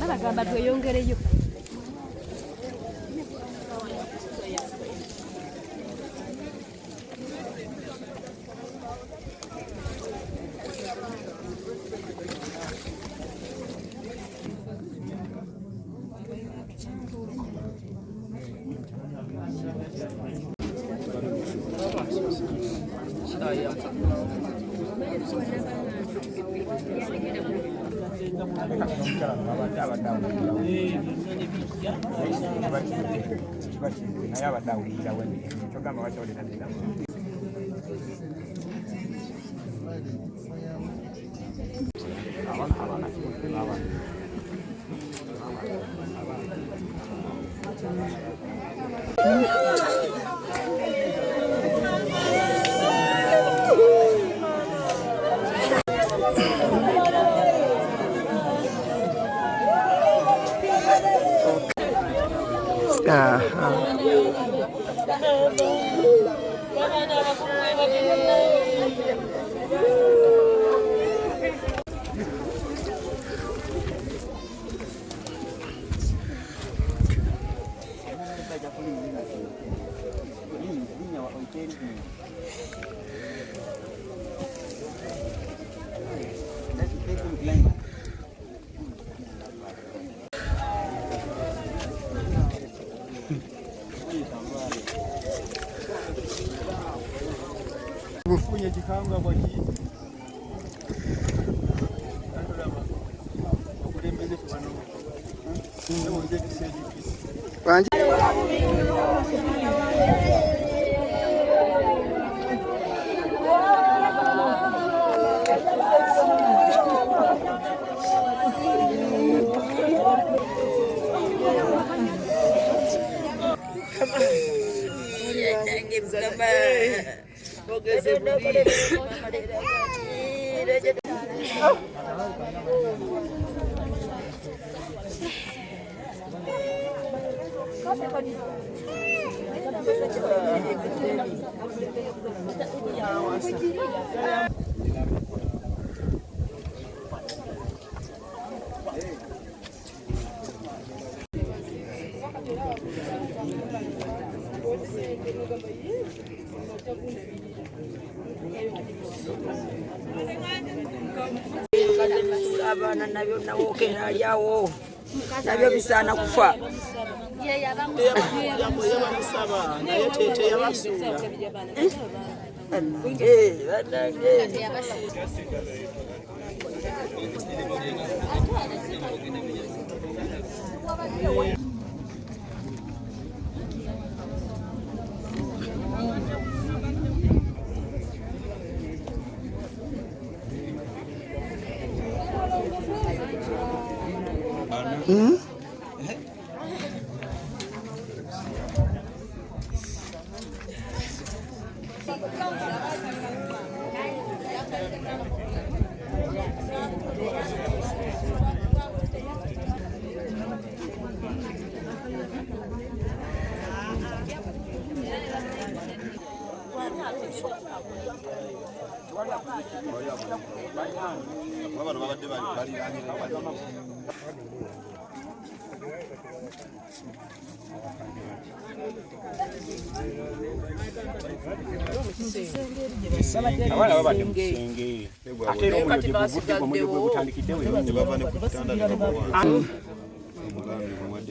Bagamba tweyongereyo. Bufunye jikanga kwa hii. Kulembele kwa nao. Ndio ndio kisedi kisi. Abana nabyo nawokera lyawo nabyo bisana kufa yamusaba naye tete yabasuula Abana babadde mu kisenge ate era obulyo gye butandikiddewo ne bava ne ku kitanda ne bamuwa omugambi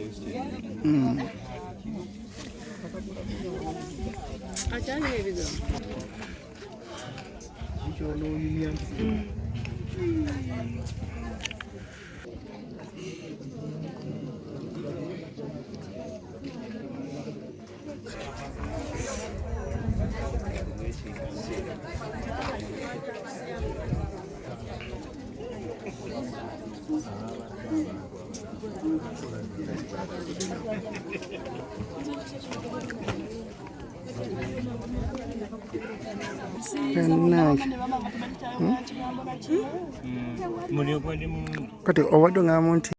Kati obadde ngamba nti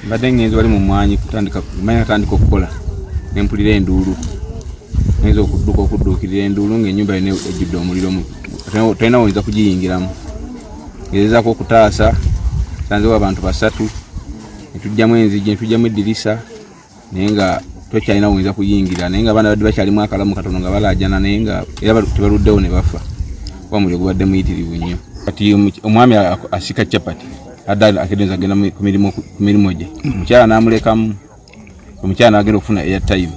mbadde ngenzi wali mu mwanyi kutandika okukola nempulira enduulu ngenza okudduukirira enduulu ng'ennyumba yonna ejjudde omuliro tolina woyinza kugiyingiramu ngezezaako okutaasa sanzewo abantu 3 netujjamu enzigi netujjamu eddirisa naye nga tokyalina woyinza kuyingira naye nga abaana badde bakyalimu akalamu katono nga balajana naye nga era tebaluddewo ne bafa kuba omuliro gubadde muyitirivu nnyo kati omwami asika capati adda akedenza agenda ku mirimu gye omukyala n'amulekamu omukyala n'agenda okufuna airtime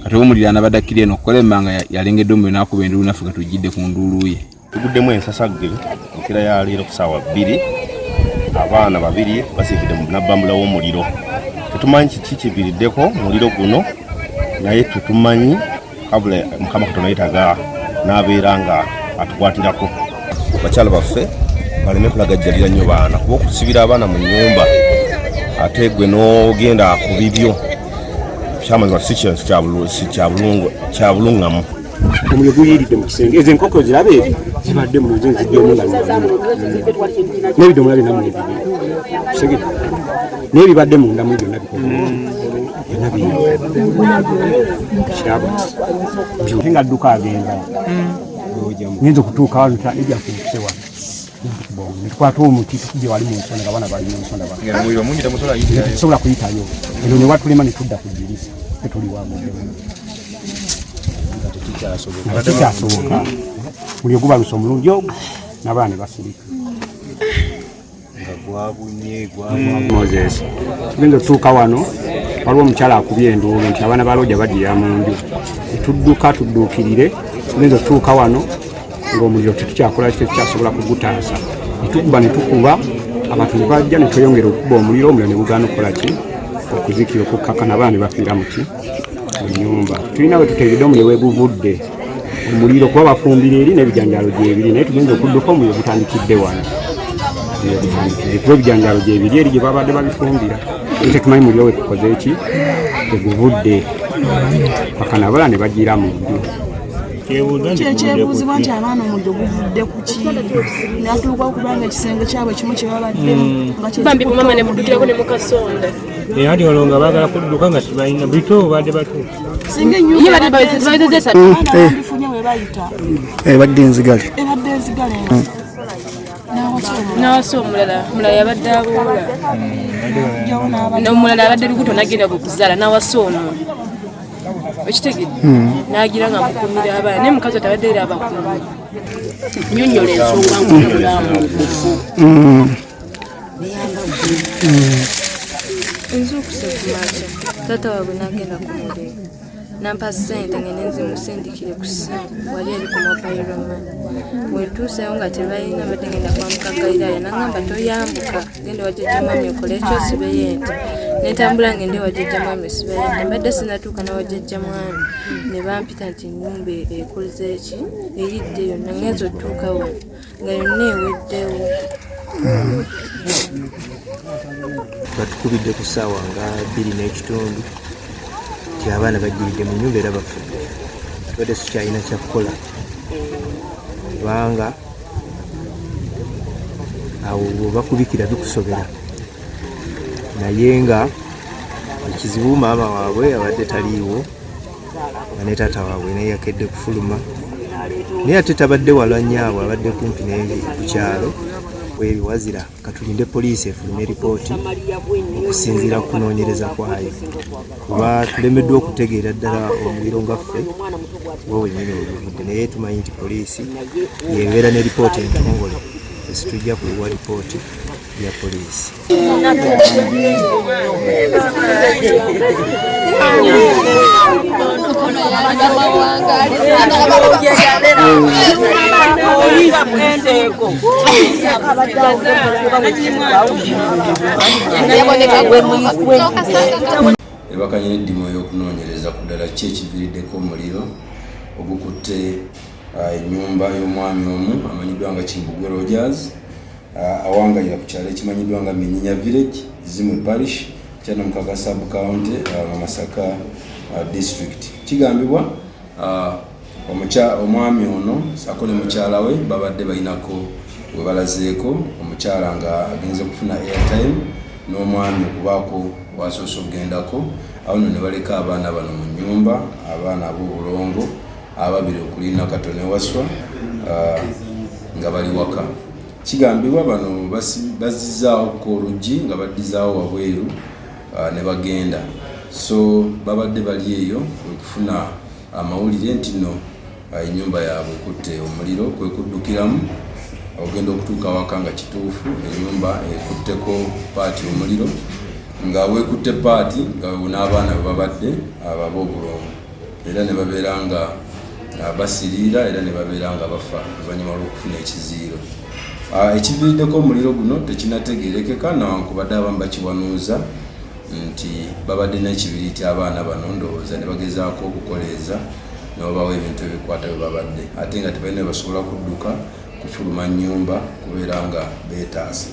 kati omuliro anabadde akkiri eno okukola emmanga yalengedde omuliro n'akuba enduulu naffe nga tujjidde ku nduulu ye tuguddemu ensasagge nkira ya leero ku ssaawa 2 abaana 2 basiikidde mu nabbambula w'omuliro tetumanyi kiki kiviiriddeko muliro guno naye tetumanyi kabula mukama katono yetaga n'abeera nga atukwatirako bakyala baffe baleme kulagajjalira nnyo baana kuba okusibira abaana mu nnyumba ate gwe n'ogenda ku bibyo kyamanyibwa si kintu kya bulungamu. Omuliro guyiridde mu kisenge ezo enkoko zirabe zibadde mu luzi nziddemu nga n'ebidomola binamu ebibiri n'ebibadde munda mu byonna bikola nga dduka agenda ngenza okutuuka wano ejja kunkise wano netukwata omuti tukujje wali mu nsonda abaana bali mu nsonda tusobola kuyitayo eno ne watulema ne tudda ku ddirisa tetuli wamuddemu tekikyasoboka muliro gubaluse omulungi ogwo n'abaana ne basirika Moses tugenza otutuuka wano waliwo omukyala akubye enduulu nti abaana ba lojja baddirira mu nju tudduka tudduukirire tugenza otutuuka wano ng'omuliro tetukyakola tetukyasobola kugutaasa netukuba netukuba abantu ne bajja ne tweyongera okukuba omuliro omuliro ne bugaana okukola ki okuzikira okukkakana abaana ne bafiira mu ki mu nnyumba tulina bwe tuteeredde omuliro weguvudde omuliro kuba bafumbira eri n'ebijanjaalo gyebiri naye tugenza okudduka omuliro gutandikidde wano kuba ebijanjaalo gyebiri eri gye babadde babifumbira naye tetumanyi muliro wekukoze eki teguvudde pakana abalala ne bagiira mu nju kyebuuzibwa nti abaana omuliro guvudde ku ki natuuka okubanga ekisenge kyabwe kimu kyebabaddemu bambi mumama ne muddukirako ne mukasonda ati olwo nga baagala kudduka nga tibalina bito badde batuuka singa ennyumbafunye webayita ebadde enzigale nawasa omulala yabadde abuula omulala abadde lubuto nagenda kukuzaala nawasa ono ekitegedde nagira nga mukumira abaana naye mukazi atabadde era abakulu nyonyola ensonga nkulamu nze okusekumaaca taata waabwe nagenda kumuleka nampa ssente ngene nzimusindikire ku ssimu wali eri ku mobile money bwetuuseyo nga tebalina badde ngenda kwamukagayirayo nagamba toyambuka gende wajjajja mwami okola ekyo sibeyo ente netambula ngende wajjajja mwami osibeyo ente mbadde sinatuuka na wajjajja mwami ne bampita nti ennyumba ekoze eki eyidde yonna ngenza otuukawo nga yonna eweddewo batukubidde ku ssaawa nga 2:30 nti abaana bajjiridde mu nnyumba era bafudde tubadde sikyalina kyakukola kubanga awo bakubikira bikusobera naye nga ekizibu maama waabwe abadde taliiwo nga ne taata waabwe naye yakedde kufuluma naye ate tabadde wala nnyaabwe abadde kumpi ku kyalo bwebyo wazira katulinde poliisi efulume ripooti okusinziira ku kunoonyereza kwayo kuba tulemeddwa okutegeera ddala omuliro nga ffe oba wennyini oluvudde naye tumanyi nti poliisi yebeera ne ripooti entongole esitujja kuwa ripooti ya poliisi. Ebakanye n'eddimu y'okunoonyereza ku ddala ki ekiviiriddeko omuliro ogukutte ennyumba y'omwami omu amanyiddwa nga Kimbugwe Rogers awangayira ku kyalo ekimanyiddwa nga Menyinya Village, Zimwe Parish, Kyannamukaga Sub County, Masaka District. Kigambibwa omwami ono ssaako ne mukyala we babadde balinako we balazeeko, omukyala nga agenze kufuna airtime n'omwami okubaako wasoose okugendako. Awo nno ne baleka abaana bano mu nnyumba, abaana ab'obulongo ababiri okulina Katone Waswa nga bali waka. Kigambibwa bano bazizaawo ku oluggi nga baddizaawo wabweru ne bagenda. So babadde bali eyo okufuna amawulire nti nno ennyumba yaabwe ekutte omuliro, kwe kuddukiramu ogenda okutuuka waka nga kituufu ennyumba ekutteko paati omuliro nga weekutte paati nga n'abaana bwe babadde ab'obulongo era ne babeera nga basiriira era ne babeera nga bafa oluvannyuma lw'okufuna ekiziiro. Ekiviiriddeko omuliro guno tekinategeerekeka newankubadde abamu bakiwanuuza nti babadde n'ekibiriiti abaana bano ndowooza ne bagezaako okukoleeza ne babawo ebintu ebikwata bwe babadde ate nga tebalina basobola kudduka kufuluma nnyumba kubeera nga beetaasa.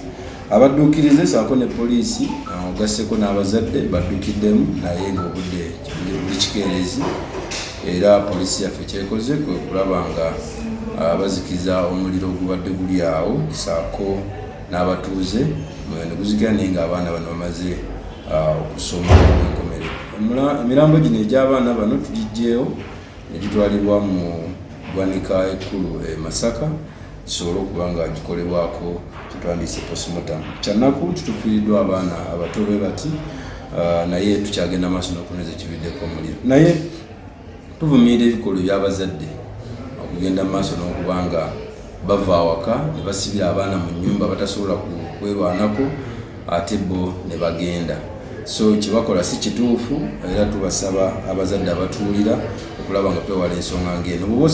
Abadduukirize ssaako ne poliisi ogasseko n'abazadde baddukiddemu naye ng'obudde buli kikeerezi era poliisi yaffe kyekoze kwe kulaba nga bazikiza omuliro ogubadde guli awo ssaako n'abatuuze ne guzikira naye ng'abaana bano bamaze okusoma enkomerero. Emirambo gino egy'abaana bano tugiggyeewo ne gitwalibwa mu ggwanika ekkulu e Masaka gisobole okuba nga gikolebwako kitwandiise postmortem. Kyannaku tutufiiriddwa abaana abato bwe bati naye tukyagenda maaso n'okunyweza ekiviiriddeko omuliro. Naye tuvumirira ebikolwa eby'abazadde okugenda maaso n'okuba nga bava awaka ne basibira abaana mu nnyumba batasobola kwerwanako ate bo ne bagenda. So kibakola si kituufu era tubasaba abazadde abatuulira okulaba nga twewala ensonga ng'eno.